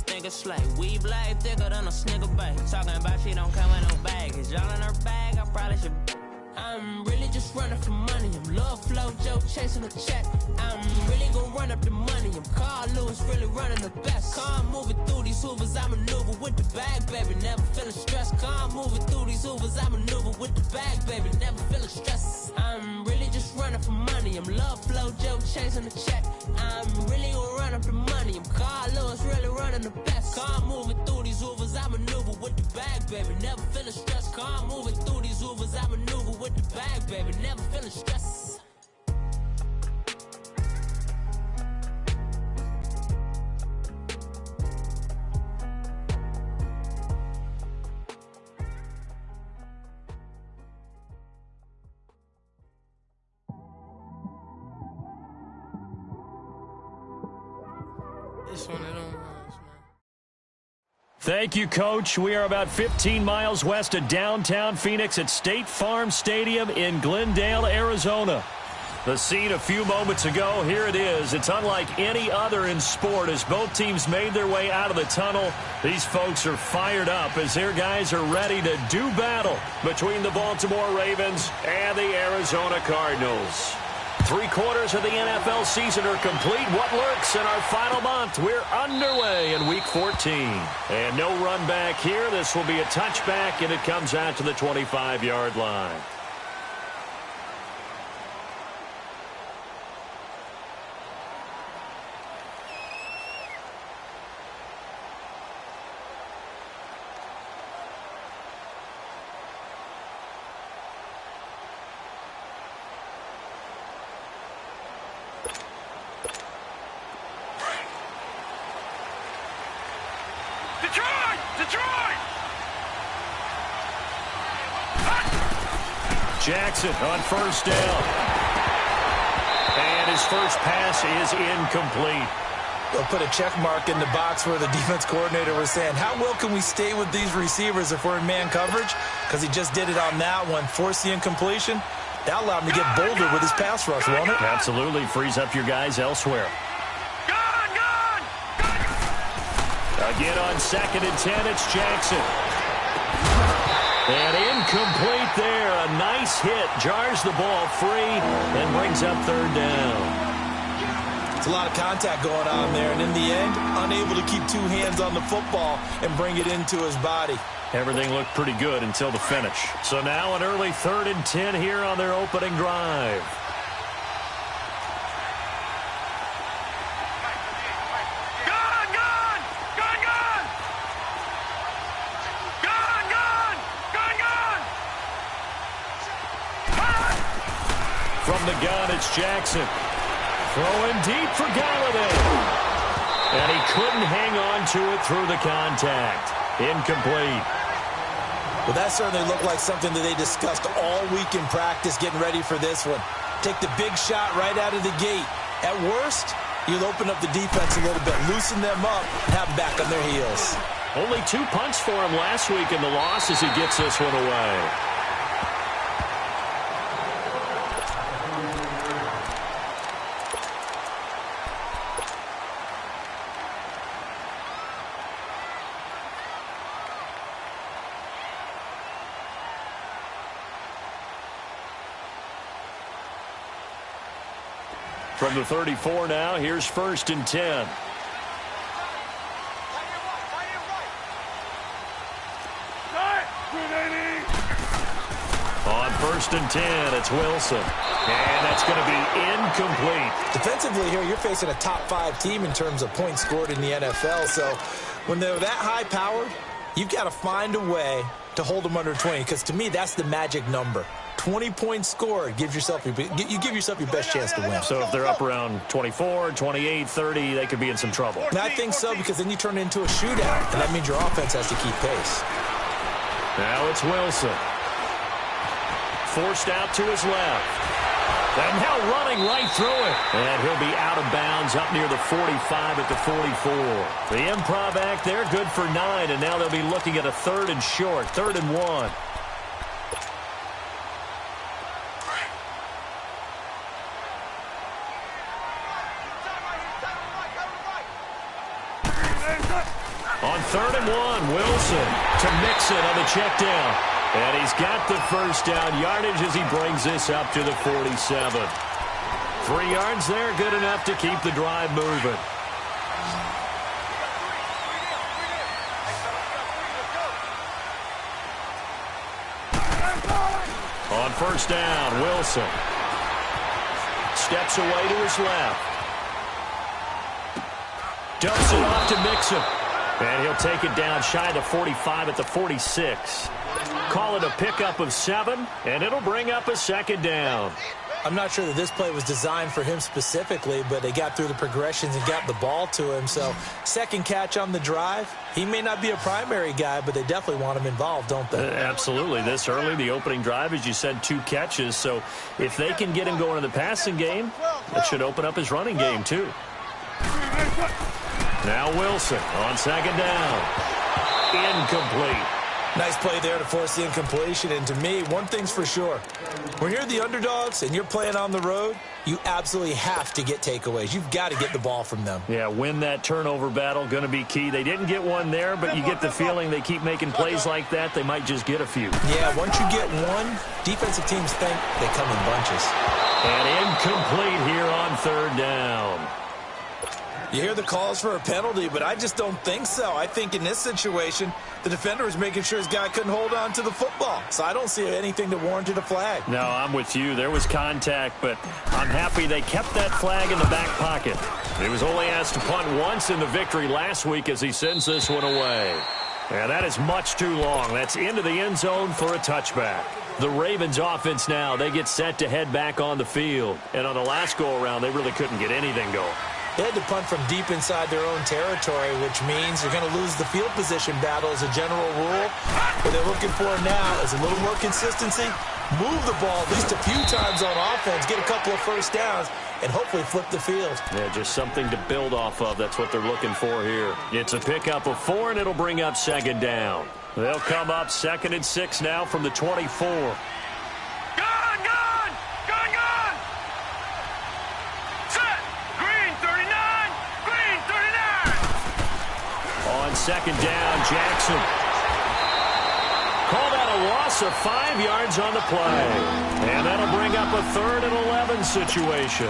was thinking slay. Weave blade thicker than a snicker bag. Talking about she don't come with no baggage. Y'all in her bag, I probably should. I'm really just running for money. I'm love flow, Joe chasing a check. I'm really gonna run up the money. I'm Carl Lewis, really running the best. Car moving through these hoovers, I maneuver with the bag, baby. Never feeling stressed. Car moving through these hoovers, I maneuver with the bag, baby. Never feeling stressed. I'm really just running for money. I'm love flow, Joe chasing the check. I'm really gonna run up the money. I'm Carl Lewis, really running the best. Car moving through these hoovers, I maneuver with the bag, baby. Never feeling stressed. Car moving through these hoovers, I maneuver with the bag, baby. Never feeling stressed. This one, I don't know. Thank you, Coach. We are about 15 miles west of downtown Phoenix at State Farm Stadium in Glendale, Arizona. The scene a few moments ago, here it is. It's unlike any other in sport as both teams made their way out of the tunnel. These folks are fired up as their guys are ready to do battle between the Baltimore Ravens and the Arizona Cardinals. 3/4 of the NFL season are complete. What lurks in our final month? We're underway in Week 14. And no run back here. This will be a touchback, and it comes out to the 25-yard line. Jackson on first down. And his first pass is incomplete. They'll put a check mark in the box where the defense coordinator was saying, how well can we stay with these receivers if we're in man coverage? Because he just did it on that one, forced the incompletion. That allowed him to get bolder with his pass rush, won't it? Absolutely. Frees up your guys elsewhere. Again on 2nd and 10, it's Jackson. And incomplete there. A nice hit. Jars the ball free and brings up 3rd down. It's a lot of contact going on there. And in the end, unable to keep 2 hands on the football and bring it into his body. Everything looked pretty good until the finish. So now an early 3rd and 10 here on their opening drive. From the gun, it's Jackson. Throwing deep for Galladay. And he couldn't hang on to it through the contact. Incomplete. Well, that certainly looked like something that they discussed all week in practice getting ready for this one. Take the big shot right out of the gate. At worst, you'll open up the defense a little bit, loosen them up, and have them back on their heels. Only 2 punts for him last week in the loss as he gets this one away. From the 34 now, here's 1st and 10. On 1st and 10, it's Wilson. And that's going to be incomplete. Defensively here, you're facing a top 5 team in terms of points scored in the NFL. So when they're that high-powered, you've got to find a way to hold them under 20. Because to me, that's the magic number. 20 points scored, you give yourself your best chance to win. So if they're up around 24, 28, 30, they could be in some trouble. And I think so, because then you turn it into a shootout, and that means your offense has to keep pace. Now it's Wilson. Forced out to his left. And now running right through it. And he'll be out of bounds up near the 45 at the 44. The improv act there, good for 9, and now they'll be looking at a 3rd and short, 3rd and 1. On 3rd and 1, Wilson to Mixon on the check down. And he's got the first down yardage as he brings this up to the 47. 3 yards there, good enough to keep the drive moving. On 1st down, Wilson steps away to his left. Dumps it off to Mixon. And he'll take it down shy of the 45 at the 46. Call it a pickup of 7, and it'll bring up a 2nd down. I'm not sure that this play was designed for him specifically, but they got through the progressions and got the ball to him. So, 2nd catch on the drive. He may not be a primary guy, but they definitely want him involved, don't they? Absolutely. This early, the opening drive, as you said, 2 catches. So, if they can get him going in the passing game, that should open up his running game, too. Now Wilson on 2nd down. Incomplete. Nice play there to force the incompletion. And to me, one thing's for sure. When you're the underdogs and you're playing on the road, you absolutely have to get takeaways. You've got to get the ball from them. Yeah, win that turnover battle, going to be key. They didn't get one there, but you get the feeling they keep making plays like that, they might just get a few. Yeah, once you get one, defensive teams think they come in bunches. And incomplete here on 3rd down. You hear the calls for a penalty, but I just don't think so. I think in this situation, the defender was making sure his guy couldn't hold on to the football. So I don't see anything that warranted a flag. No, I'm with you. There was contact, but I'm happy they kept that flag in the back pocket. He was only asked to punt once in the victory last week as he sends this one away. And that is much too long. That's into the end zone for a touchback. The Ravens offense now, they get set to head back on the field. And on the last go-around, they really couldn't get anything going. They had to punt from deep inside their own territory, which means you're going to lose the field position battle as a general rule. What they're looking for now is a little more consistency, move the ball at least a few times on offense, get a couple of first downs, and hopefully flip the field. Yeah, just something to build off of. That's what they're looking for here. It's a pickup of 4, and it'll bring up 2nd down. They'll come up 2nd and 6 now from the 24. On 2nd down, Jackson. Call that a loss of 5 yards on the play. And that'll bring up a 3rd and 11 situation.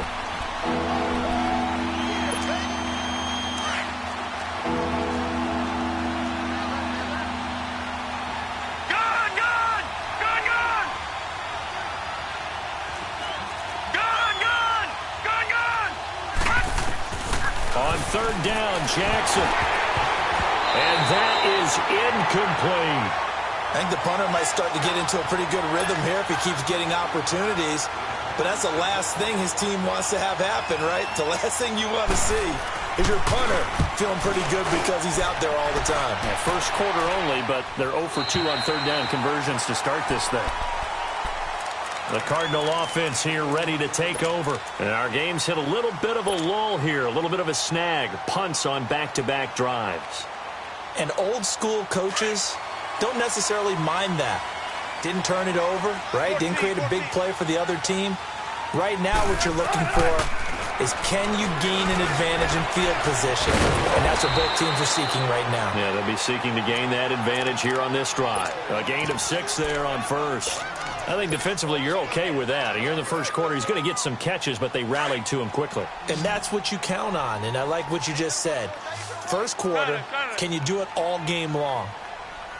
On 3rd down, Jackson. And that is incomplete. I think the punter might start to get into a pretty good rhythm here if he keeps getting opportunities. But that's the last thing his team wants to have happen, right? The last thing you want to see is your punter feeling pretty good because he's out there all the time. Yeah, first quarter only, but they're 0 for 2 on 3rd down conversions to start this thing. The Cardinal offense here ready to take over. And our game's hit a little bit of a lull here, a little bit of a snag. Punts on back-to-back drives. And old-school coaches don't necessarily mind that. Didn't turn it over, right? Didn't create a big play for the other team. Right now what you're looking for is can you gain an advantage in field position? And that's what both teams are seeking right now. Yeah, they'll be seeking to gain that advantage here on this drive. A gain of 6 there on 1st. I think defensively you're okay with that. You're in the first quarter. He's going to get some catches, but they rallied to him quickly. And that's what you count on, and I like what you just said. First quarter, can you do it all game long?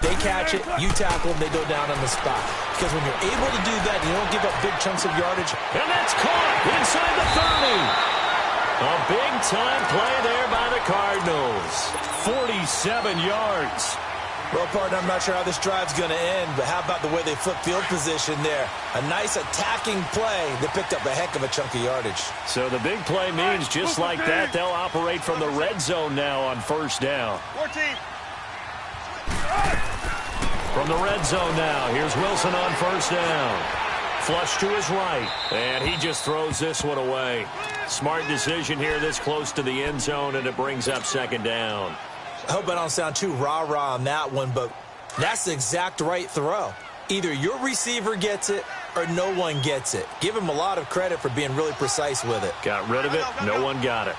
They catch it, you tackle them, they go down on the spot. Because when you're able to do that, you don't give up big chunks of yardage. And that's caught inside the 30. A big-time play there by the Cardinals. 47 yards. Well, partner, I'm not sure how this drive's going to end, but how about the way they flip field position there? A nice attacking play that picked up a heck of a chunk of yardage. So the big play means just like that, they'll operate from the red zone now on 1st down. 14. From the red zone now, here's Wilson on 1st down. Flush to his right, and he just throws this one away. Smart decision here this close to the end zone, and it brings up 2nd down. I hope I don't sound too rah-rah on that one, but that's the exact right throw. Either your receiver gets it or no one gets it. Give him a lot of credit for being really precise with it. Got rid of it. No one got it.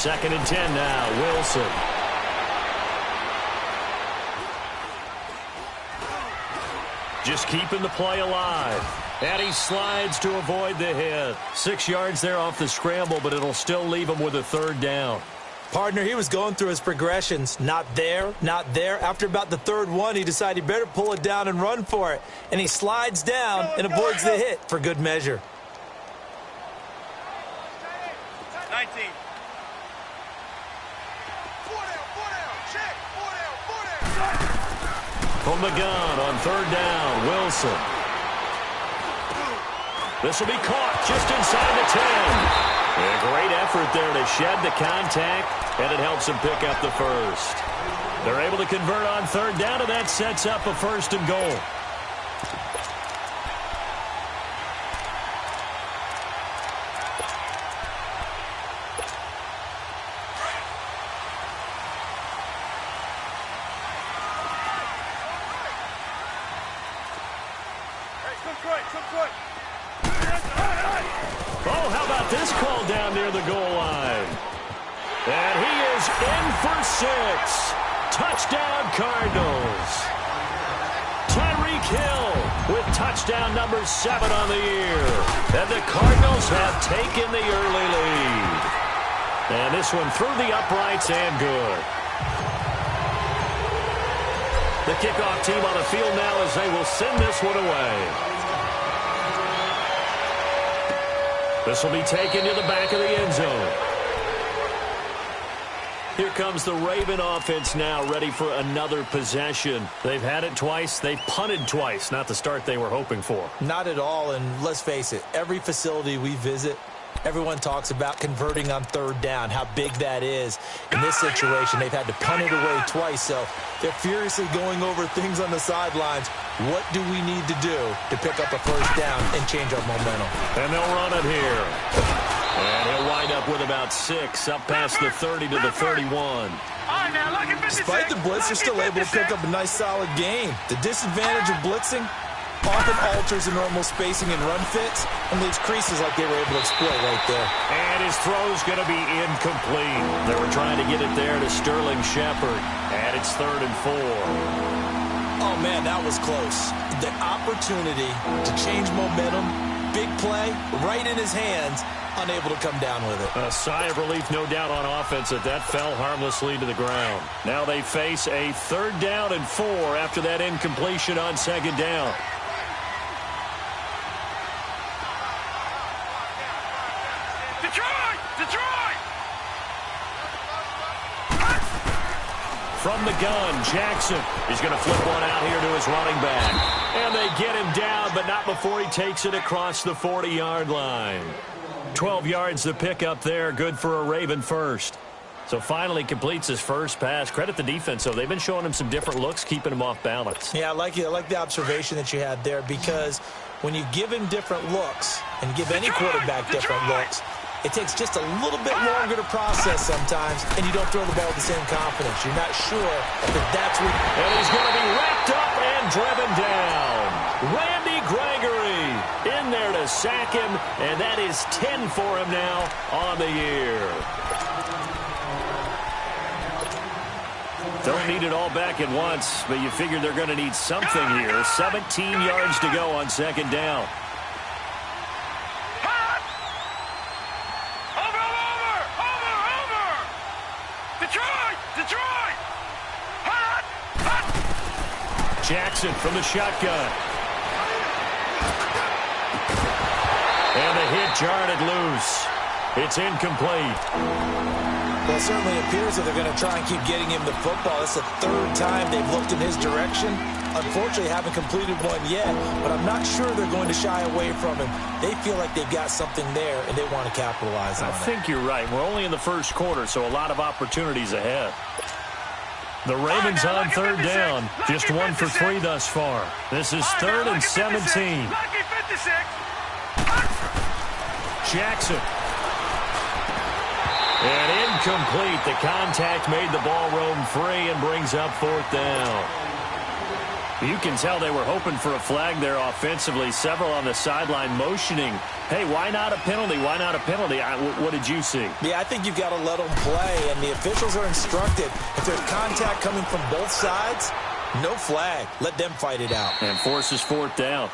2nd and 10 now. Wilson. Just keeping the play alive. And he slides to avoid the hit. 6 yards there off the scramble, but it'll still leave him with a 3rd down. Partner, he was going through his progressions. Not there, not there. After about the 3rd one, he decided he better pull it down and run for it. And he slides down and avoids the hit for good measure. 19. From the gun on 3rd down, Wilson. This will be caught just inside the 10. A great effort there to shed the contact, and it helps him pick up the 1st. They're able to convert on 3rd down, and that sets up a 1st and goal. Oh, how about this call down near the goal line? And he is in for 6. Touchdown, Cardinals. Tyreek Hill with touchdown number 7 on the year. And the Cardinals have taken the early lead. And this one through the uprights and good. The kickoff team on the field now as they will send this one away. This will be taken to the back of the end zone. Here comes the Raven offense now, ready for another possession. They've had it twice. They've punted twice. Not the start they were hoping for. Not at all, and let's face it, every facility we visit, everyone talks about converting on 3rd down, how big that is. In this situation, they've had to punt it away twice, so they're furiously going over things on the sidelines. What do we need to do to pick up a 1st down and change our momentum? And they'll run it here. And he'll wind up with about 6, up past the 30 to the 31. Despite the blitz, they're still able to pick up a nice, solid gain. The disadvantage of blitzing often alters the normal spacing and run fits and leaves creases like they were able to exploit right there. And his throw's going to be incomplete. They were trying to get it there to Sterling Shepard. And it's 3rd and 4. Oh, man, that was close. The opportunity to change momentum, big play, right in his hands, unable to come down with it. A sigh of relief, no doubt, on offense that fell harmlessly to the ground. Now they face a 3rd down and 4 after that incompletion on 2nd down. From the gun, Jackson is going to flip one out here to his running back. And they get him down, but not before he takes it across the 40-yard line. 12 yards to pick up there, good for a Raven 1st. So finally completes his 1st pass. Credit the defense, though. They've been showing him some different looks, keeping him off balance. Yeah, I like it. I like the observation that you had there, because when you give him different looks and give any quarterback different looks, it takes just a little bit longer to process sometimes, and you don't throw the ball with the same confidence. You're not sure that that's what... And he's going to be wrapped up and driven down. Randy Gregory in there to sack him, and that is 10 for him now on the year. Don't need it all back at once, but you figure they're going to need something here. 17 yards to go on 2nd down. Jackson from the shotgun. And the hit jarred it loose. It's incomplete. Well, it certainly appears that they're going to try and keep getting him the football. It's the 3rd time they've looked in his direction. Unfortunately, haven't completed one yet, but I'm not sure they're going to shy away from him. They feel like they've got something there, and they want to capitalize on it. I think you're right. We're only in the 1st quarter, so a lot of opportunities ahead. The Ravens on 3rd down. Just 1 for 3 thus far. This is 3rd and 17. Jackson. And incomplete. The contact made the ball roam free and brings up 4th down. You can tell they were hoping for a flag there offensively. Several on the sideline motioning, hey, why not a penalty? Why not a penalty? What did you see? Yeah, I think you've got to let them play, and the officials are instructed. If there's contact coming from both sides, no flag. Let them fight it out. And forces fourth down.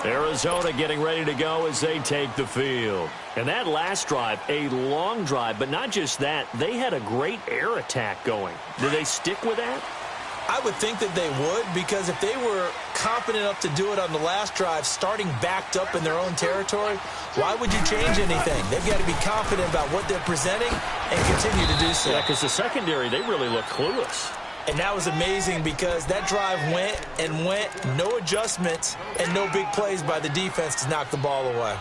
Arizona getting ready to go as they take the field. And that last drive, a long drive, but not just that. They had a great air attack going. Do they stick with that? I would think that they would, because if they were confident enough to do it on the last drive, starting backed up in their own territory, why would you change anything? They've got to be confident about what they're presenting and continue to do so. Yeah, because the secondary, they really look clueless. And that was amazing because that drive went and went, no adjustments, and no big plays by the defense to knock the ball away.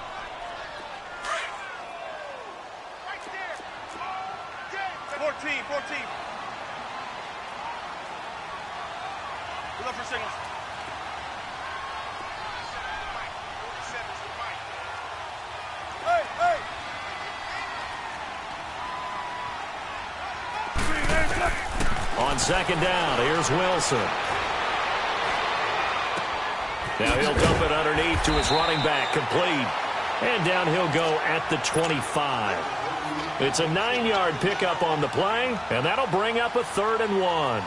Look for signals. Hey, hey! On second down, here's Wilson. Now he'll dump it underneath to his running back, complete. And down he'll go at the 25. It's a 9-yard pickup on the play, and that'll bring up a 3rd and 1.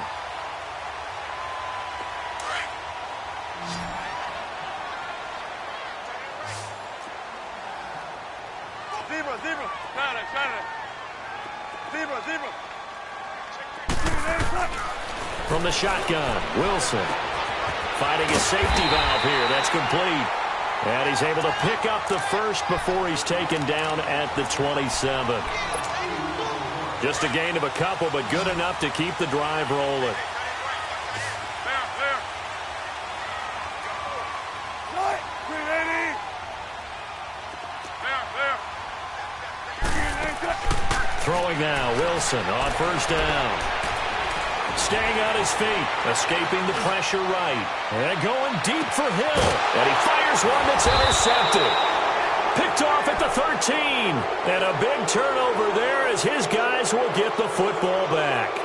From the shotgun, Wilson fighting a safety valve here. That's complete. And he's able to pick up the first before he's taken down at the 27. Just a gain of a couple, but good enough to keep the drive rolling. Throwing now, Wilson on first down. Staying on his feet, escaping the pressure right. And going deep for Hill. And he fires one that's intercepted. Picked off at the 13. And a big turnover there as his guys will get the football back.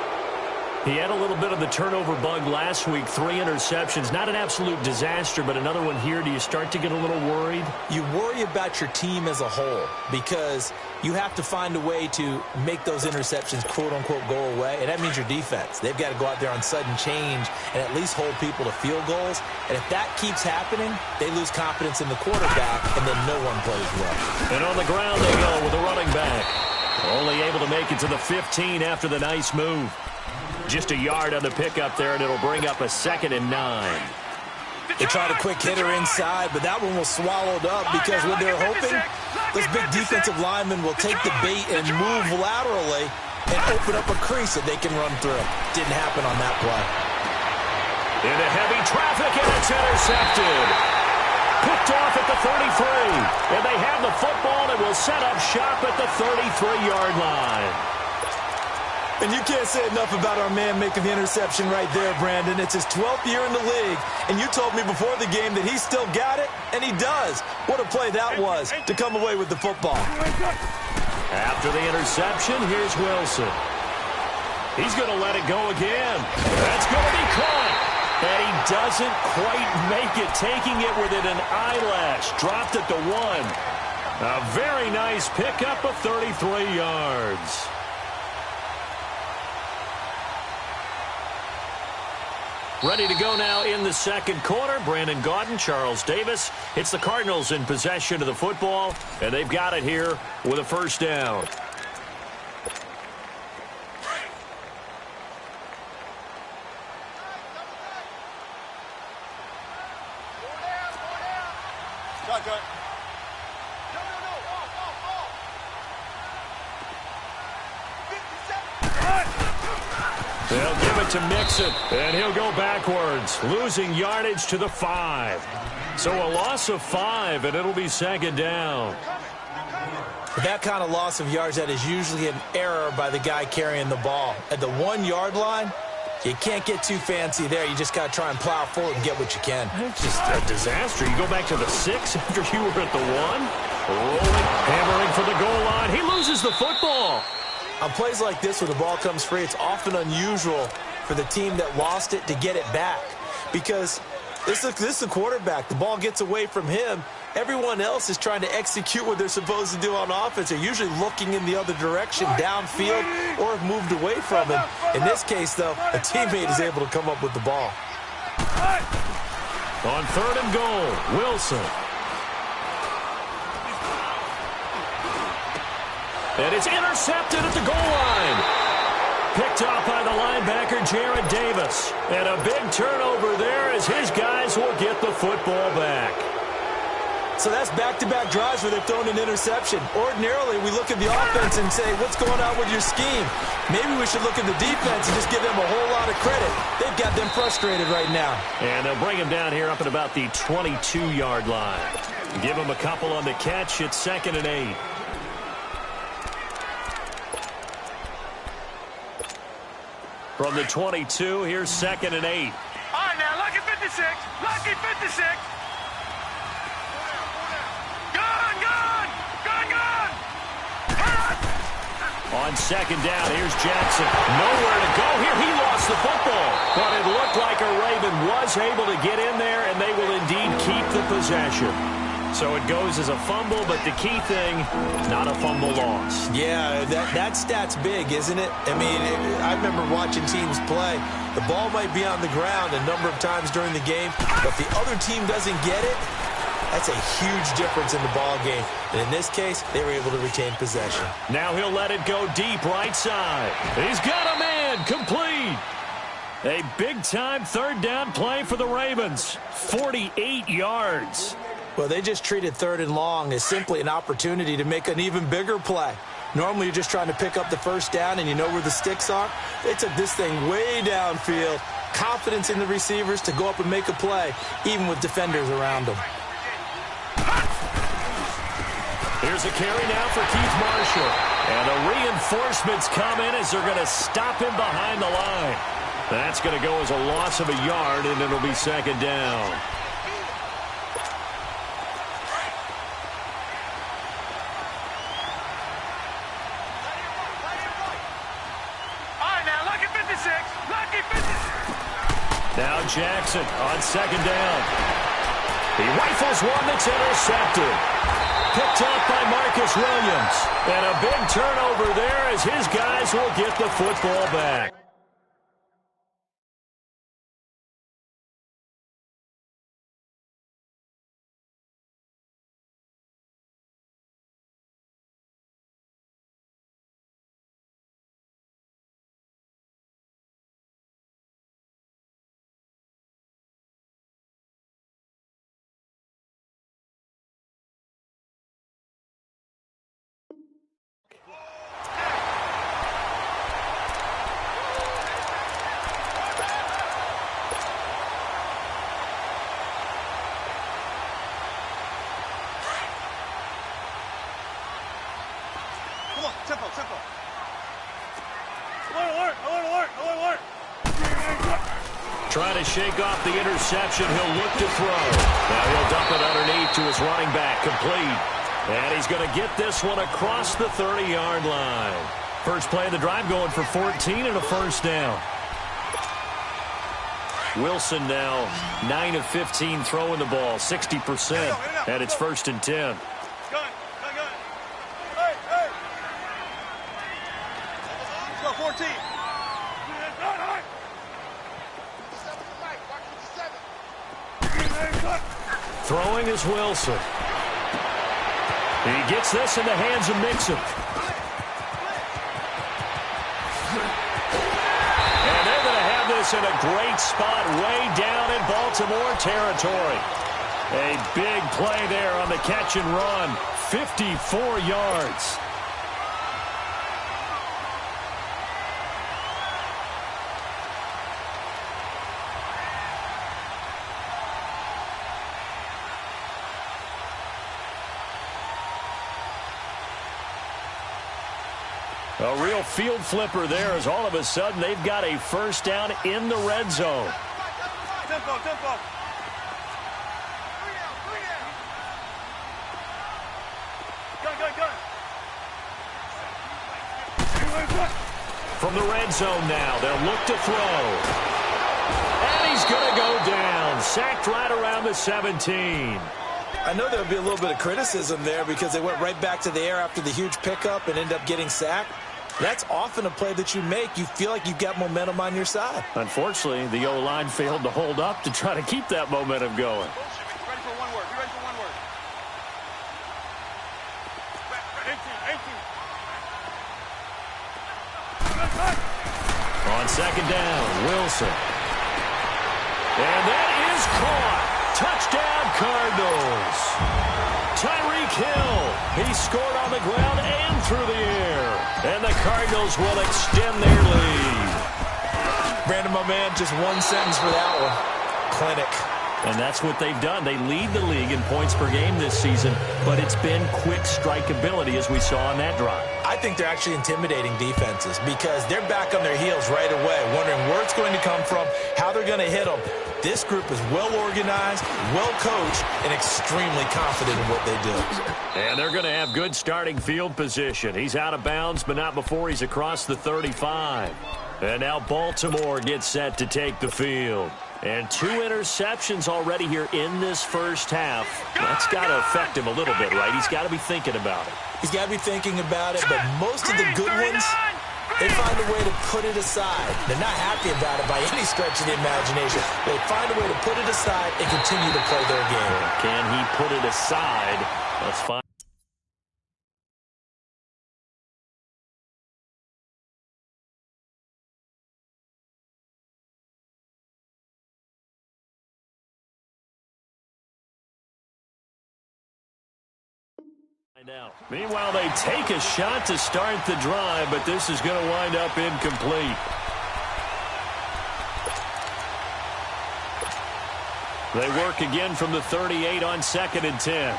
He had a little bit of the turnover bug last week. 3 interceptions. Not an absolute disaster, but another one here. Do you start to get a little worried? You worry about your team as a whole because you have to find a way to make those interceptions, quote-unquote, go away. And that means your defense. They've got to go out there on sudden change and at least hold people to field goals. And if that keeps happening, they lose confidence in the quarterback, and then no one plays well. And on the ground they go with a running back. Only able to make it to the 15 after the nice move. Just a yard on the pickup there, and it'll bring up a 2nd and 9. They tried a quick hitter inside, but that one was swallowed up because what they're hoping, those big defensive linemen will take the bait and move laterally and open up a crease that they can run through. Didn't happen on that play. Into heavy traffic, and it's intercepted. Picked off at the 33. And they have the football and will set up shop at the 33-yard line. And you can't say enough about our man making the interception right there, Brandon. It's his 12th year in the league, and you told me before the game that he still got it, and he does. What a play that was to come away with the football. After the interception, here's Wilson. He's going to let it go again. That's going to be caught. And he doesn't quite make it, taking it within an eyelash. Dropped it to 1. A very nice pickup of 33 yards. Ready to go now in the second quarter. Brandon Gaudin, Charles Davis. It's the Cardinals in possession of the football, and they've got it here with a first down. Shotgun. They'll give it to Mixon, and he'll go backwards, losing yardage to the 5. So a loss of 5, and it'll be second down. That kind of loss of yards, that is usually an error by the guy carrying the ball. At the 1-yard-line, you can't get too fancy there. You just got to try and plow forward and get what you can. It's just a disaster. You go back to the 6 after you were at the 1. Rolling, hammering for the goal line. He loses the football. On plays like this where the ball comes free, it's often unusual for the team that lost it to get it back. Because this is the quarterback. The ball gets away from him. Everyone else is trying to execute what they're supposed to do on offense. They're usually looking in the other direction, downfield, or have moved away from him. In this case, though, a teammate is able to come up with the ball. On 3rd and goal, Wilson. And it's intercepted at the goal line. Picked off by the linebacker, Jared Davis. And a big turnover there as his guys will get the football back. So that's back-to-back drives where they've thrown an interception. Ordinarily, we look at the offense and say, what's going on with your scheme? Maybe we should look at the defense and just give them a whole lot of credit. They've got them frustrated right now. And they'll bring him down here up at about the 22-yard line. Give him a couple on the catch. It's 2nd and 8. From the 22, here's 2nd and 8. All right, now, lucky 56. Lucky 56. On 2nd down, here's Jackson. Nowhere to go here. He lost the football. But it looked like a Raven was able to get in there, and they will indeed keep the possession. So it goes as a fumble, but the key thing, not a fumble loss. Yeah, that stat's big, isn't it? I mean, I remember watching teams play. The ball might be on the ground a number of times during the game, but if the other team doesn't get it, that's a huge difference in the ball game. And in this case, they were able to retain possession. Now he'll let it go deep right side. He's got a man, complete. A big-time 3rd down play for the Ravens. 48 yards. Well, they just treated 3rd and long as simply an opportunity to make an even bigger play. Normally, you're just trying to pick up the 1st down and you know where the sticks are. They took this thing way downfield. Confidence in the receivers to go up and make a play, even with defenders around them. Here's a carry now for Keith Marshall. And the reinforcements come in as they're going to stop him behind the line. That's going to go as a loss of a yard, and it'll be 2nd down. Now Jackson on 2nd down. He rifles one that's intercepted. Picked off by Marcus Williams. And a big turnover there as his guys will get the football back. Trying to shake off the interception. He'll look to throw. Now he'll dump it underneath to his running back. Complete. And he's going to get this one across the 30-yard line. First play of the drive going for 14 and a 1st down. Wilson now 9 of 15 throwing the ball, 60%. And it's 1st and 10. Let's go, 14. Throwing is Wilson. He gets this in the hands of Mixon. And they're going to have this in a great spot way down in Baltimore territory. A big play there on the catch and run. 54 yards. A real field flipper there as all of a sudden they've got a 1st down in the red zone. Tempo. Gun. From the red zone now, they'll look to throw. And he's going to go down. Sacked right around the 17. I know there'll be a little bit of criticism there because they went right back to the air after the huge pickup and end up getting sacked. That's often a play that you make. You feel like you've got momentum on your side. Unfortunately, the O-line failed to hold up to try to keep that momentum going. Be ready for one word. Be ready for one word. 18. On second down, Wilson. And that is caught. Touchdown, Cardinals. Tyreek Hill. He scored on the ground and through the air. And the Cardinals will extend their lead. Brandon, my man, just one sentence for that one. Clinic. And that's what they've done. They lead the league in points per game this season, but it's been quick strikeability as we saw on that drive. I think they're actually intimidating defenses because they're back on their heels right away, wondering where it's going to come from, how they're going to hit them. This group is well organized, well coached, and extremely confident in what they do. And they're going to have good starting field position. He's out of bounds, but not before he's across the 35. And now Baltimore gets set to take the field. And 2 interceptions already here in this first half. That's got to affect him a little bit, right? He's got to be thinking about it. He's got to be thinking about it, but most of the good ones, they find a way to put it aside. They're not happy about it by any stretch of the imagination. They find a way to put it aside and continue to play their game. Can he put it aside? Let's find. Meanwhile, they take a shot to start the drive, but this is going to wind up incomplete. They work again from the 38 on 2nd and 10.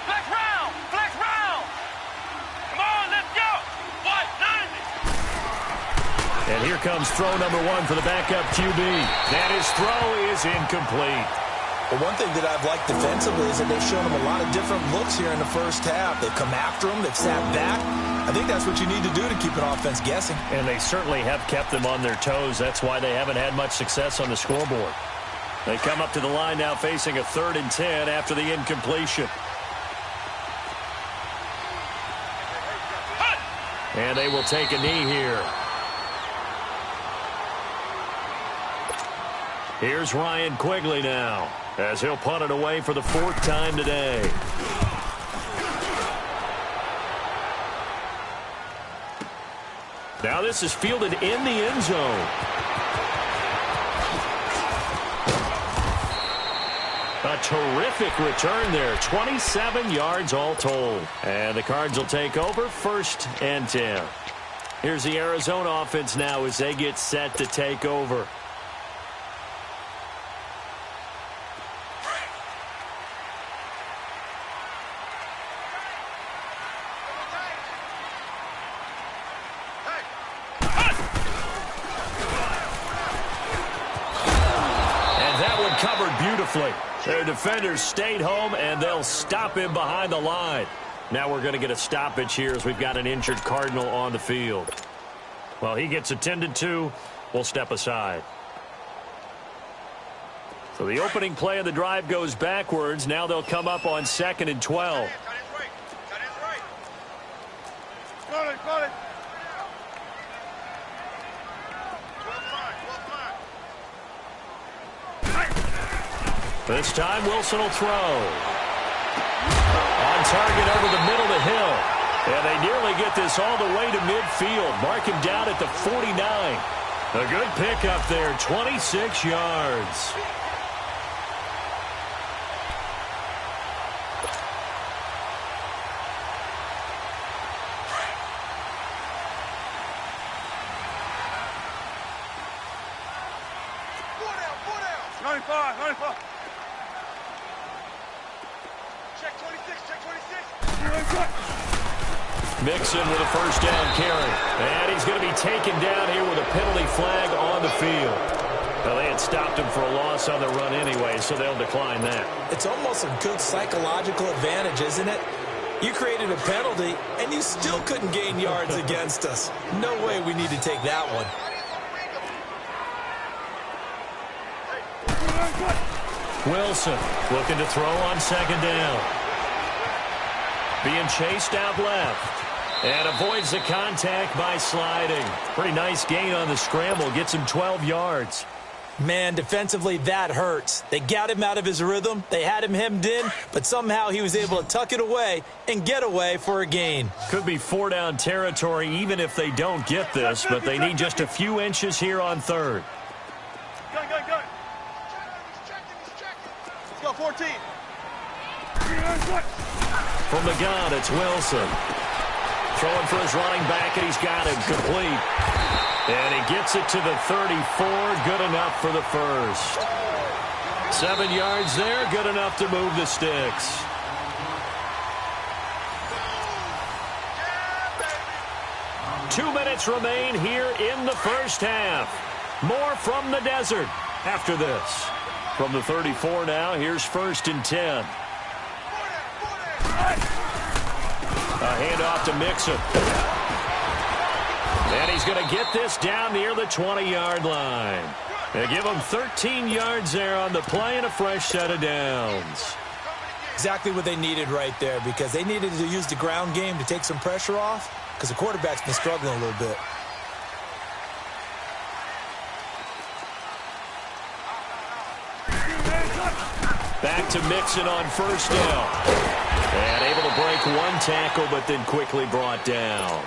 Flex round! Flex round! Come on, let's go! What? 90! And here comes throw number 1 for the backup QB. And his throw is incomplete. Well, one thing that I've liked defensively is that they've shown them a lot of different looks here in the first half. They've come after them. They've sat back. I think that's what you need to do to keep an offense guessing. And they certainly have kept them on their toes. That's why they haven't had much success on the scoreboard. They come up to the line now facing a 3rd and 10 after the incompletion. And they will take a knee here. Here's Ryan Quigley now, as he'll punt it away for the 4th time today. Now this is fielded in the end zone. A terrific return there. 27 yards all told. And the Cards will take over 1st and 10. Here's the Arizona offense now as they get set to take over. Beautifully. Their defenders stayed home, and they'll stop him behind the line. Now we're going to get a stoppage here as we've got an injured Cardinal on the field. Well, he gets attended to. We'll step aside. So the opening play of the drive goes backwards. Now they'll come up on 2nd and 12. Got it. This time, Wilson will throw. On target over the middle to Hill. And they nearly get this all the way to midfield. Mark him down at the 49. A good pickup there, 26 yards. Mixon with a 1st down carry. And he's going to be taken down here with a penalty flag on the field. Well, they had stopped him for a loss on the run anyway, so they'll decline that. It's almost a good psychological advantage, isn't it? You created a penalty, and you still couldn't gain yards against us. No way we need to take that one. Wilson looking to throw on second down. Being chased out left. And avoids the contact by sliding. Pretty nice gain on the scramble. Gets him 12 yards. Man, defensively, that hurts. They got him out of his rhythm. They had him hemmed in, but somehow he was able to tuck it away and get away for a gain. Could be 4-down territory even if they don't get this, but they need just a few inches here on third. Gun. Let's go, 14. From the gun, it's Wilson. Throwing for his running back, and he's got him complete. And he gets it to the 34, good enough for the first. 7 yards there, good enough to move the sticks. Two minutes remain here in the first half. More from the desert after this. From the 34 now, here's 1st and 10. A handoff to Mixon. And he's going to get this down near the 20-yard line. They give him 13 yards there on the play and a fresh set of downs. Exactly what they needed right there, because they needed to use the ground game to take some pressure off, because the quarterback's been struggling a little bit. Back to Mixon on 1st down. And able to break one tackle, but then quickly brought down.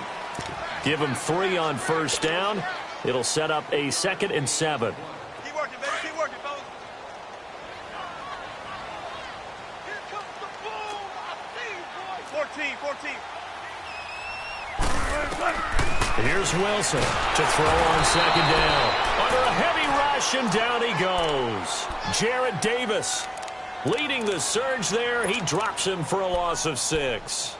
Give him 3 on 1st down. It'll set up a 2nd and 7. Keep working, baby. Keep working, fellas. Here comes the boom. I see you, boys. 14. Here's Wilson to throw on 2nd down. Under a heavy rush, and down he goes. Jarrett Davis leading the surge there. He drops him for a loss of 6.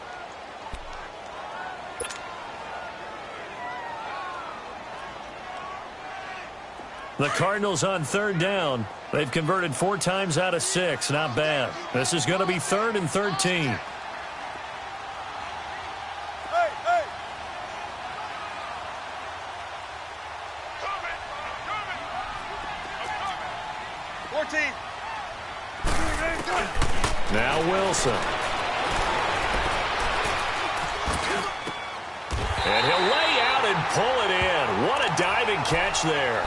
The Cardinals on 3rd down. They've converted 4 times out of 6. Not bad. This is going to be 3rd and 13. Hey. 14. Now Wilson. And he'll lay out and pull it in. What a diving catch there.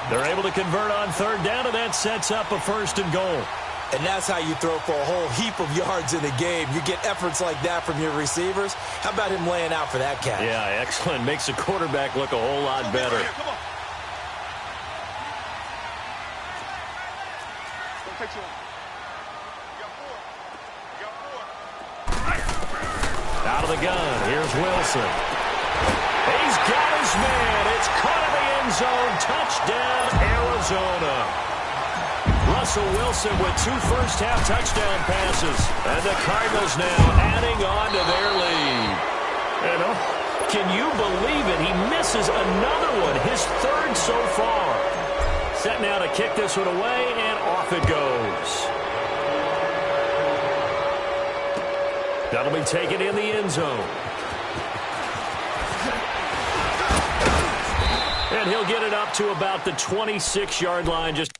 They're able to convert on 3rd down, and that sets up a 1st and goal. And that's how you throw for a whole heap of yards in the game. You get efforts like that from your receivers. How about him laying out for that catch? Yeah, excellent. Makes the quarterback look a whole lot better. Come on. Don't take too long. You got 4. Out of the gun, here's Wilson. He's got his man. It's caught in the end zone. Touchdown, Arizona. Russell Wilson with 2 first-half touchdown passes. And the Cardinals now adding on to their lead. And can you believe it? He misses another one, his 3rd so far. Set now to kick this one away, and off it goes. That'll be taken in the end zone. And he'll get it up to about the 26-yard line. Just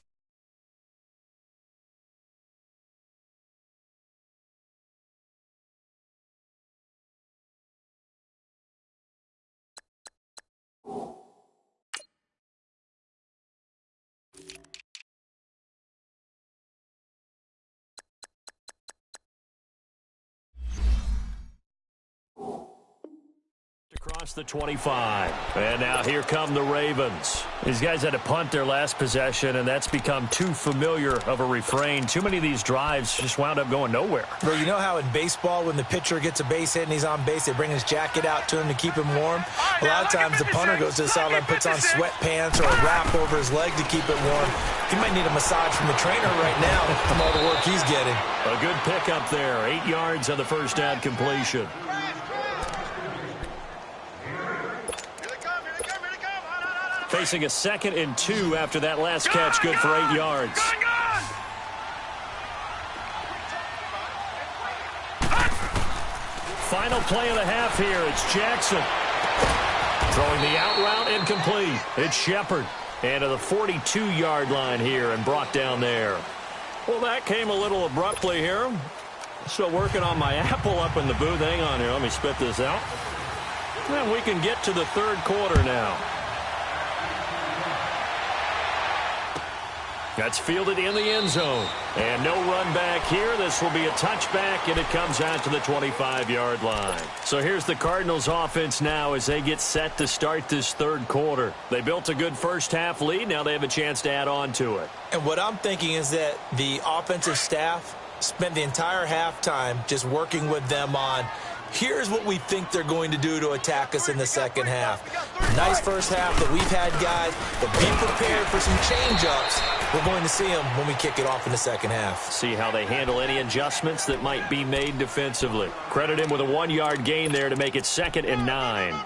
across the 25. And now here come the Ravens. These guys had to punt their last possession, and that's become too familiar of a refrain. Too many of these drives just wound up going nowhere. Bro, you know how in baseball when the pitcher gets a base hit and he's on base, they bring his jacket out to him to keep him warm? A lot of times the punter goes to the sideline, puts on sweatpants or a wrap over his leg to keep it warm. He might need a massage from the trainer right now from all the work he's getting. A good pickup there. 8 yards on the first down completion. Facing a 2nd and 2 after that last catch, good for 8 yards. play of the half here. It's Jackson. Throwing the out route incomplete. It's Shepard. And to the 42-yard line here and brought down there. Well, that came a little abruptly here. Still working on my apple up in the booth. Hang on here. Let me spit this out. And we can get to the third quarter now. That's fielded in the end zone. And no run back here. This will be a touchback, and it comes out to the 25-yard line. So here's the Cardinals offense now as they get set to start this third quarter. They built a good first-half lead. Now they have a chance to add on to it. And what I'm thinking is that the offensive staff spent the entire halftime just working with them on, here's what we think they're going to do to attack us in the second half. Nice first half that we've had, guys, but be prepared for some change-ups. We're going to see them when we kick it off in the second half. See how they handle any adjustments that might be made defensively. Credit him with a 1-yard gain there to make it 2nd and 9. Okay,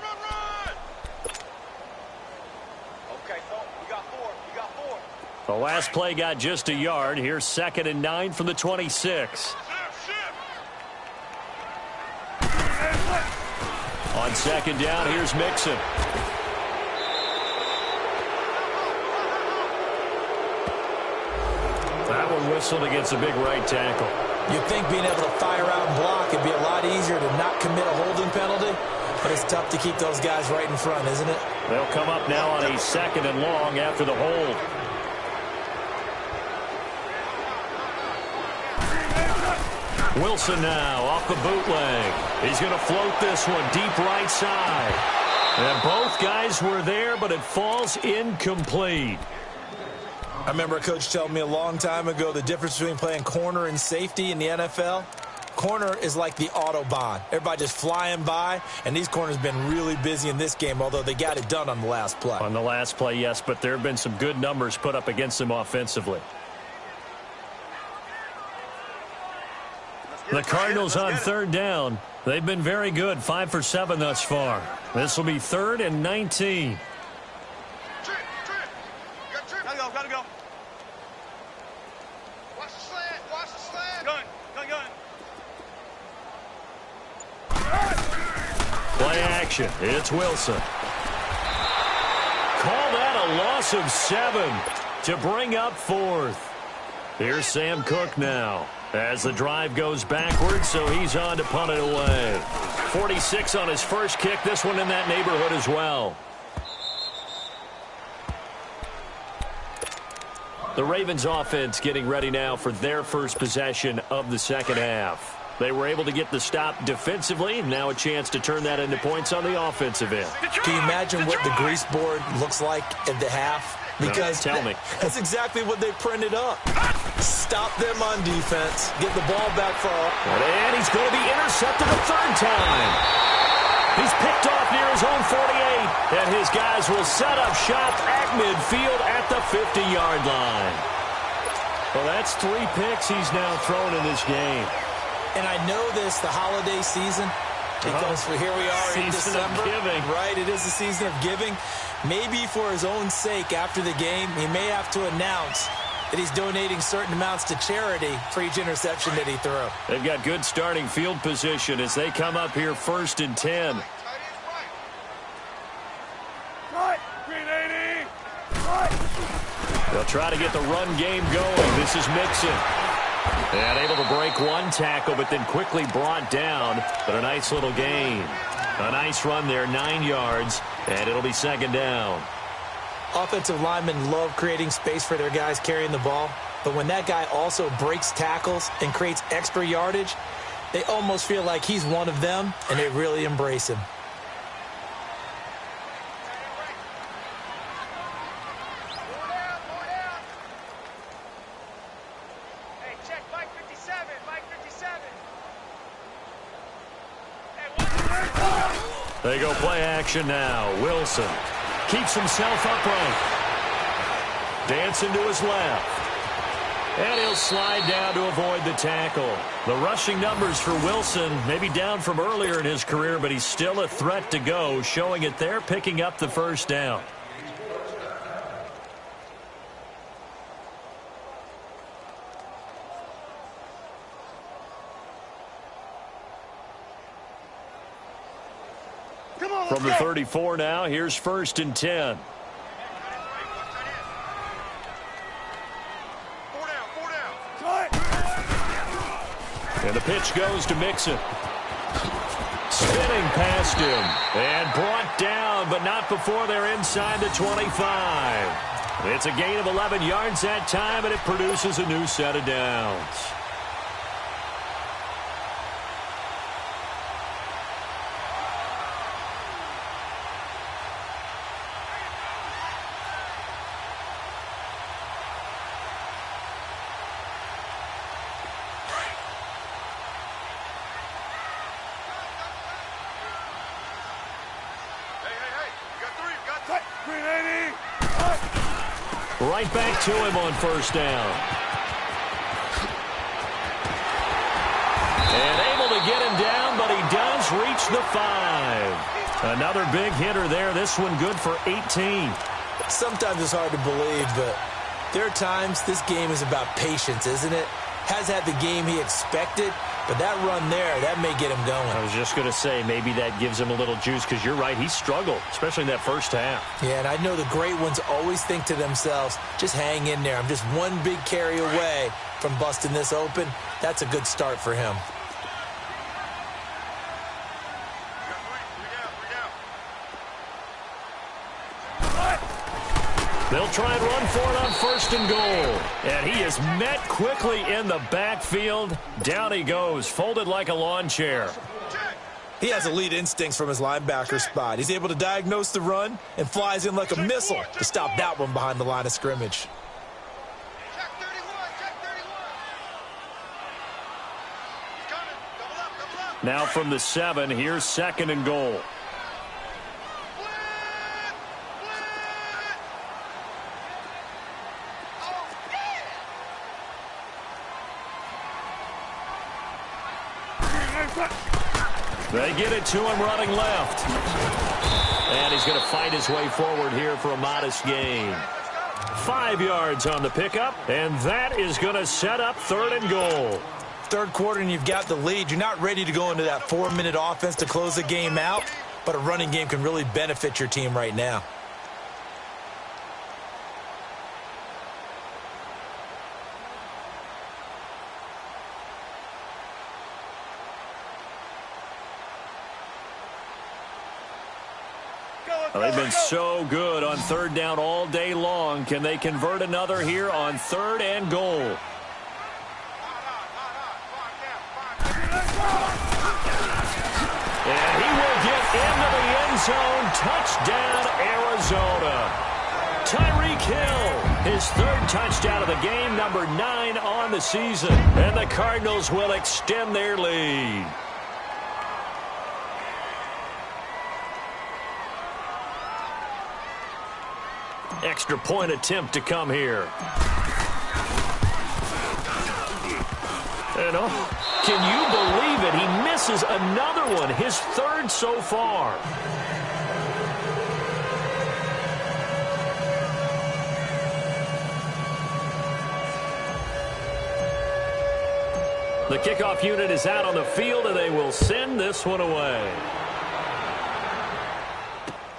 so you got four. The last play got just a yard. Here's 2nd and 9 from the 26. On 2nd down, here's Mixon. That one whistled against a big right tackle. You'd think being able to fire out and block would be a lot easier to not commit a holding penalty, but it's tough to keep those guys right in front, isn't it? They'll come up now on a 2nd and long after the hold. Wilson now off the bootleg. He's going to float this one deep right side. And both guys were there, but it falls incomplete. I remember a coach telling me a long time ago the difference between playing corner and safety in the NFL. Corner is like the Autobahn. Everybody just flying by, and these corners have been really busy in this game, although they got it done on the last play. On the last play, yes, but there have been some good numbers put up against them offensively. The Cardinals on 3rd down. They've been very good, 5 for 7 thus far. This will be 3rd and 19. Gotta go. Watch the slant. Gun. Play action. It's Wilson. Call that a loss of 7 to bring up 4th. Here's Sam Cook now as the drive goes backwards, so he's on to punt it away. 46 on his first kick. This one in that neighborhood as well. The Ravens offense getting ready now for their first possession of the second half. They were able to get the stop defensively. Now a chance to turn that into points on the offensive end. Can you imagine what the grease board looks like at the half? Because tell me. That's exactly what they printed up. Stop them on defense. Get the ball back for all. And he's going to be intercepted a 3rd time. He's picked off near his own 48. And his guys will set up shop at midfield at the 50-yard line. Well, that's 3 picks he's now thrown in this game. And I know this, the holiday season, because here we are in December. Of giving. Right, it is the season of giving. Maybe for his own sake after the game, he may have to announce that he's donating certain amounts to charity for each interception that he threw. They've got good starting field position as they come up here 1st and 10. They'll try to get the run game going. This is Mixon. And able to break one tackle, but then quickly brought down. But a nice little gain. A nice run there, 9 yards, and it'll be 2nd down. Offensive linemen love creating space for their guys carrying the ball, but when that guy also breaks tackles and creates extra yardage, they almost feel like he's one of them, and they really embrace him. Hey, check Mike 57. They go play action now. Wilson keeps himself upright. Dancing to his left. And he'll slide down to avoid the tackle. The rushing numbers for Wilson maybe down from earlier in his career, but he's still a threat to go, showing it there, picking up the 1st down. From the 34 now, here's 1st and 10. And the pitch goes to Mixon. Spinning past him. And brought down, but not before they're inside the 25. It's a gain of 11 yards that time, and it produces a new set of downs. Right back to him on 1st down. And able to get him down, but he does reach the 5. Another big hitter there. This one good for 18. Sometimes it's hard to believe, but there are times this game is about patience, isn't it? Has had the game he expected, but that run there, that may get him going. I was just going to say, maybe that gives him a little juice, because you're right, he struggled, especially in that first half. Yeah, and I know the great ones always think to themselves, just hang in there. I'm just one big carry away from busting this open. That's a good start for him. They'll try and run for it on 1st and goal. And he is met quickly in the backfield. Down he goes, folded like a lawn chair. He has elite instincts from his linebacker spot. He's able to diagnose the run and flies in like a missile to stop that one behind the line of scrimmage. Now from the 7, here's 2nd and goal. They get it to him running left. And he's going to fight his way forward here for a modest gain. 5 yards on the pickup, and that is going to set up 3rd and goal. Third quarter and you've got the lead. You're not ready to go into that 4-minute offense to close the game out, but a running game can really benefit your team right now. Well, they've been so good on 3rd down all day long. Can they convert another here on 3rd and goal? And he will get into the end zone. Touchdown, Arizona. Tyreek Hill, his 3rd touchdown of the game, number 9 on the season. And the Cardinals will extend their lead. Extra point attempt to come here. And oh, can you believe it? He misses another one, his 3rd so far. The kickoff unit is out on the field, and they will send this one away.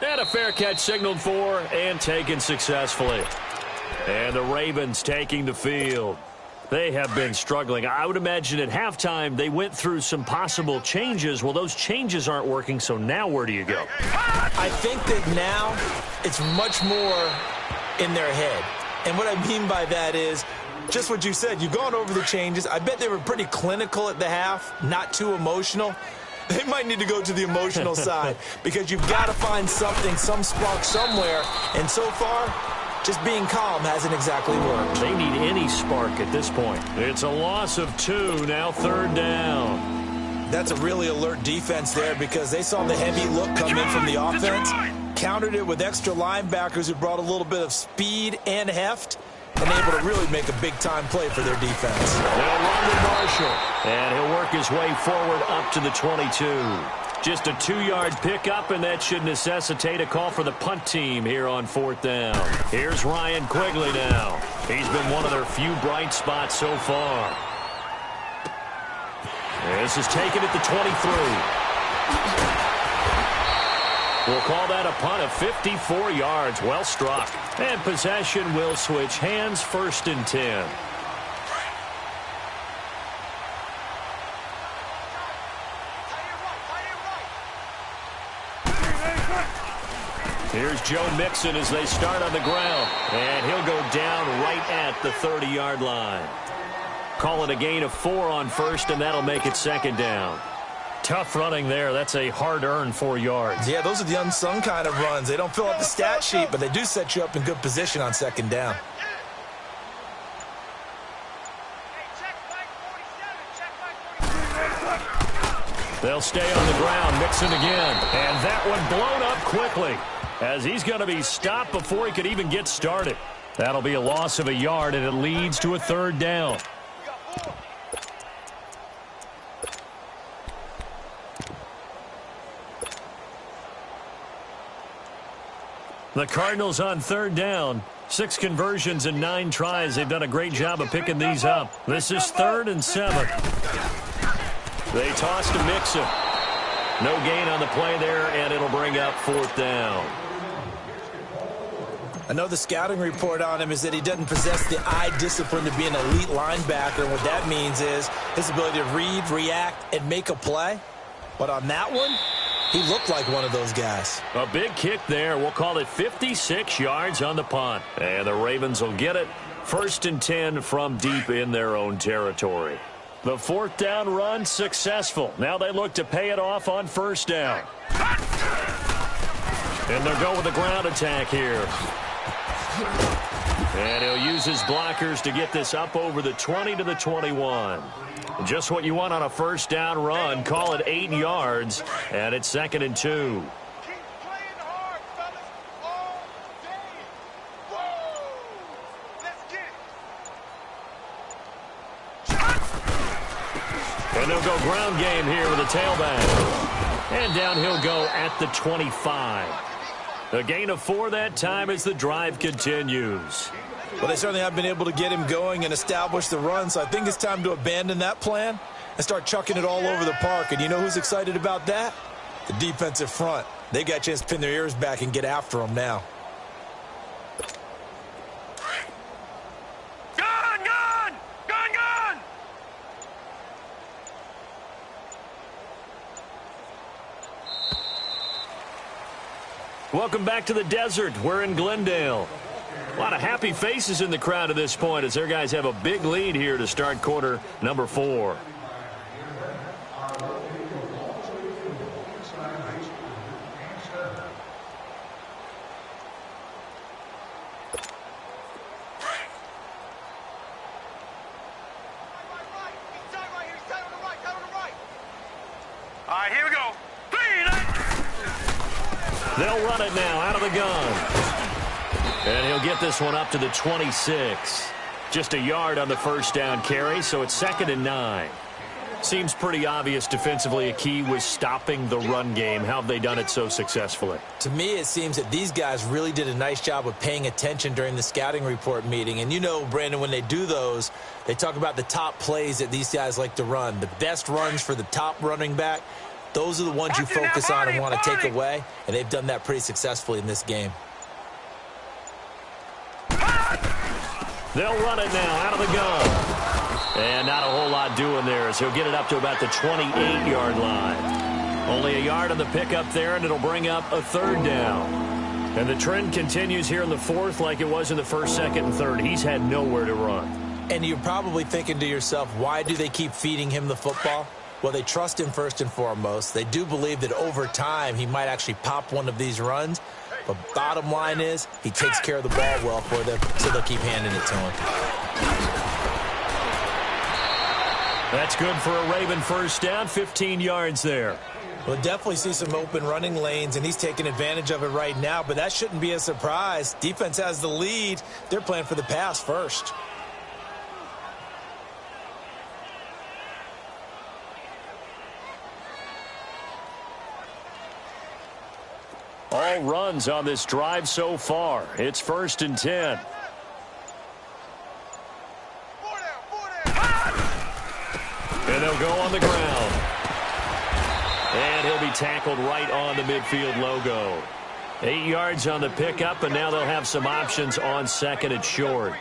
And a fair catch signaled for and taken successfully. And the Ravens taking the field. They have been struggling. I would imagine at halftime they went through some possible changes. Well, those changes aren't working, so now where do you go? I think that now it's much more in their head. And what I mean by that is just what you said. You've gone over the changes. I bet they were pretty clinical at the half, not too emotional. They might need to go to the emotional side because you've got to find something, some spark somewhere. And so far, just being calm hasn't exactly worked. They need any spark at this point. It's a loss of 2, now 3rd down. That's a really alert defense there because they saw the heavy look come in from the offense, countered it with extra linebackers who brought a little bit of speed and heft, and able to really make a big-time play for their defense. They'll run with Marshall, and he'll work his way forward up to the 22. Just a 2-yard pickup, and that should necessitate a call for the punt team here on 4th down. Here's Ryan Quigley now. He's been one of their few bright spots so far. This is taken at the 23. We'll call that a punt of 54 yards. Well struck. And possession will switch hands, 1st and 10. Here's Joe Mixon as they start on the ground. And he'll go down right at the 30-yard line. Call it a gain of 4 on 1st, and that'll make it 2nd down. Tough running there. That's a hard-earned 4 yards. Yeah, those are the unsung kind of runs. They don't fill up the stat sheet, but they do set you up in good position on 2nd down. They'll stay on the ground. Mixon again. And that one blown up quickly as he's going to be stopped before he could even get started. That'll be a loss of a yard, and it leads to a 3rd down. The Cardinals on 3rd down. 6 conversions and 9 tries. They've done a great job of picking these up. This is 3rd and 7. They toss to Mixon. No gain on the play there, and it'll bring up 4th down. I know the scouting report on him is that he doesn't possess the eye discipline to be an elite linebacker. And what that means is his ability to read, react, and make a play. But on that one, he looked like one of those guys. A big kick there. We'll call it 56 yards on the punt. And the Ravens will get it. 1st and 10 from deep in their own territory. The 4th down run successful. Now they look to pay it off on 1st down. And they'll go with the ground attack here. And he'll use his blockers to get this up over the 20 to the 21. Just what you want on a 1st down run. Call it 8 yards, and it's 2nd and 2. Keep playing hard, fellas, all day. Whoa! Let's get it. And they'll go ground game here with a tailback. And down he'll go at the 25. A gain of 4 that time as the drive continues. Well, they certainly have been able to get him going and establish the run, so I think it's time to abandon that plan and start chucking it all over the park. And you know who's excited about that? The defensive front. They got a chance to pin their ears back and get after him now. Gun! Gun! Gun! Gun! Welcome back to the desert. We're in Glendale. A lot of happy faces in the crowd at this point as their guys have a big lead here to start quarter number 4. All right, here we go. They'll run it now out of the gun. And he'll get this one up to the 26. Just a yard on the 1st down carry, so it's 2nd and 9. Seems pretty obvious defensively a key was stopping the run game. How have they done it so successfully? To me, it seems that these guys really did a nice job of paying attention during the scouting report meeting. And you know, Brandon, when they do those, they talk about the top plays that these guys like to run. The best runs for the top running back, those are the ones you focus on and want to take away. And they've done that pretty successfully in this game. They'll run it now out of the gun. And not a whole lot doing there as he'll get it up to about the 28-yard line. Only a yard on the pickup there, and it'll bring up a 3rd down. And the trend continues here in the 4th like it was in the 1st, 2nd, and 3rd. He's had nowhere to run. And you're probably thinking to yourself, why do they keep feeding him the football? Well, they trust him first and foremost. They do believe that over time he might actually pop one of these runs. But bottom line is he takes care of the ball well for them, so they'll keep handing it to him. That's good for a Raven 1st down, 15 yards there. We'll definitely see some open running lanes, and he's taking advantage of it right now, but that shouldn't be a surprise. Defense has the lead. They're playing for the pass first. All runs on this drive so far. It's 1st and 10. And they'll go on the ground. And he'll be tackled right on the midfield logo. 8 yards on the pickup, and now they'll have some options on second and short.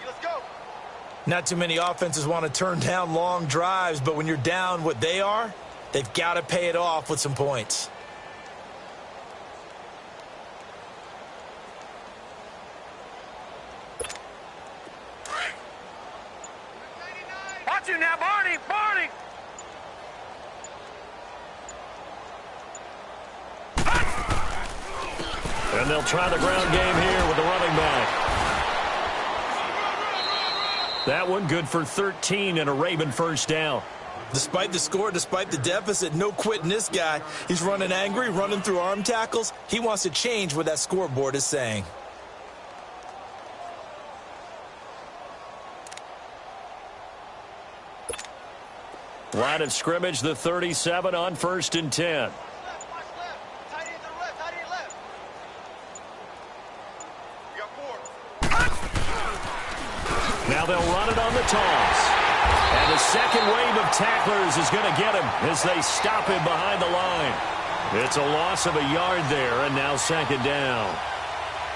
Not too many offenses want to turn down long drives, but when you're down what they are, they've got to pay it off with some points. Watch you now, Barney! Barney! And they'll try the ground game here with the running back. That one good for 13 and a Raven first down. Despite the score, despite the deficit, no quitting this guy. He's running angry, running through arm tackles. He wants to change what that scoreboard is saying. Line of scrimmage, the 37 on 1st and 10. Now they'll run it on the toss. And the second wave of tacklers is going to get him as they stop him behind the line. It's a loss of a yard there, and now second down.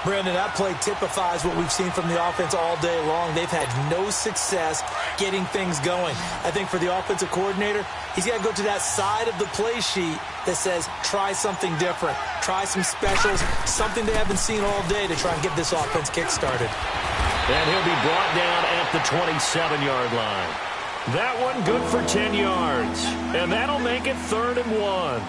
Brandon, that play typifies what we've seen from the offense all day long. They've had no success getting things going. I think for the offensive coordinator, he's got to go to that side of the play sheet that says try something different, try some specials, something they haven't seen all day to try and get this offense kick-started. And he'll be brought down at the 27-yard line. That one good for 10 yards. And that'll make it 3rd and 1.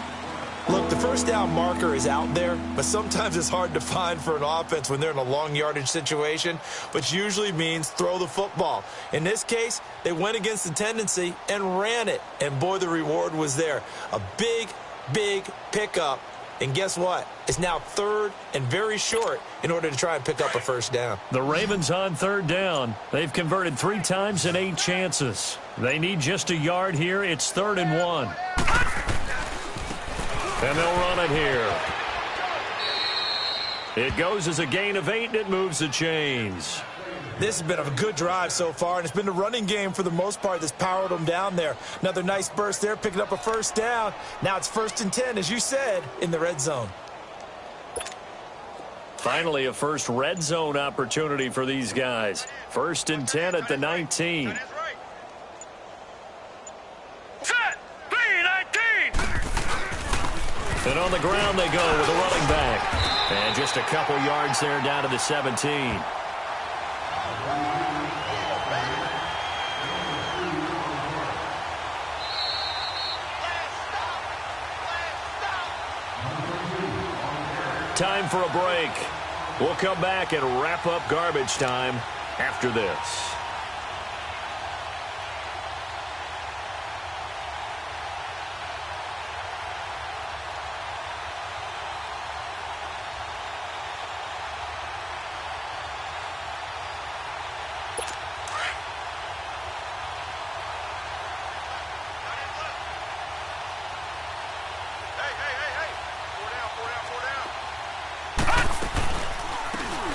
Look, the first down marker is out there, but sometimes it's hard to find for an offense when they're in a long yardage situation, which usually means throw the football. In this case, they went against the tendency and ran it, and boy, the reward was there. A big, big pickup, and guess what? It's now 3rd and very short in order to try and pick up a first down. The Ravens on 3rd down. They've converted 3 times in 8 chances. They need just a yard here. It's 3rd and 1. And they'll run it here. It goes as a gain of 8, and it moves the chains. This has been a good drive so far, and it's been the running game for the most part that's powered them down there. Another nice burst there, picking up a first down. Now it's 1st and 10, as you said, in the red zone. Finally, a first red zone opportunity for these guys. 1st and 10 at the 19. And on the ground they go with a running back. And just a couple yards there down to the 17. Time for a break. We'll come back and wrap up garbage time after this.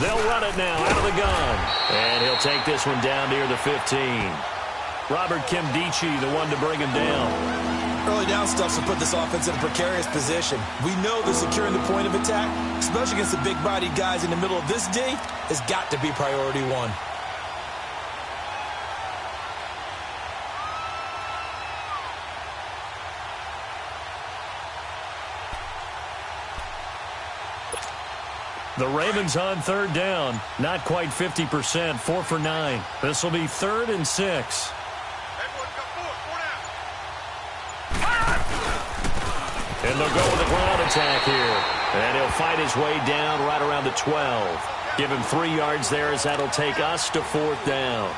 They'll run it now out of the gun. And he'll take this one down near the 15. Robert Kimdichie, the one to bring him down. Early down stuffs will put this offense in a precarious position. We know that securing the point of attack, especially against the big-bodied guys in the middle of this D, has got to be priority 1. The Ravens on 3rd down. Not quite 50%, 4 for 9. This will be 3rd and 6. And they'll go with a ground attack here. And he'll fight his way down right around the 12. Give him 3 yards there as that'll take us to 4th down.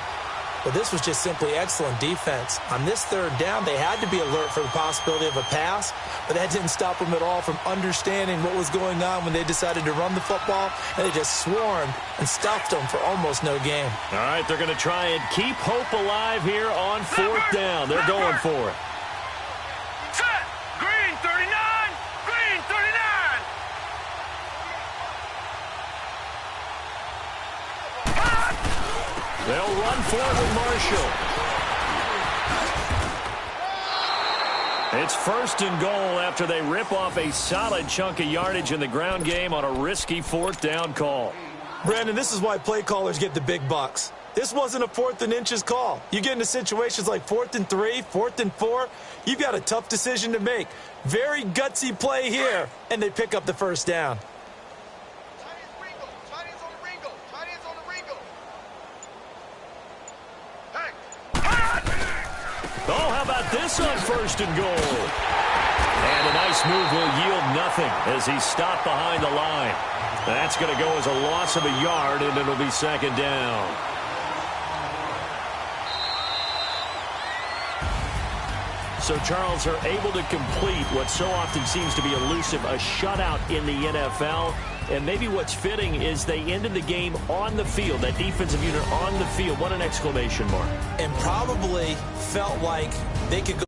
Well, this was just simply excellent defense. On this 3rd down, they had to be alert for the possibility of a pass, but that didn't stop them at all from understanding what was going on when they decided to run the football, and they just swarmed and stuffed them for almost no gain. All right, they're going to try and keep hope alive here on 4th down. They're going for it. Set! Green 39! Green 39! They'll run for it with Marshall. It's 1st and goal after they rip off a solid chunk of yardage in the ground game on a risky 4th down call. Brandon, this is why play callers get the big bucks. This wasn't a 4th and inches call. You get into situations like 4th and 3, 4th and 4, you've got a tough decision to make. Very gutsy play here, and they pick up the 1st down. Oh, how about this on 1st and goal? And a nice move will yield nothing as he's stopped behind the line. That's going to go as a loss of a yard, and it'll be 2nd down. So, Charles, are able to complete what so often seems to be elusive, a shutout in the NFL. And maybe what's fitting is they ended the game on the field, that defensive unit on the field. What an exclamation mark. And probably felt like they could go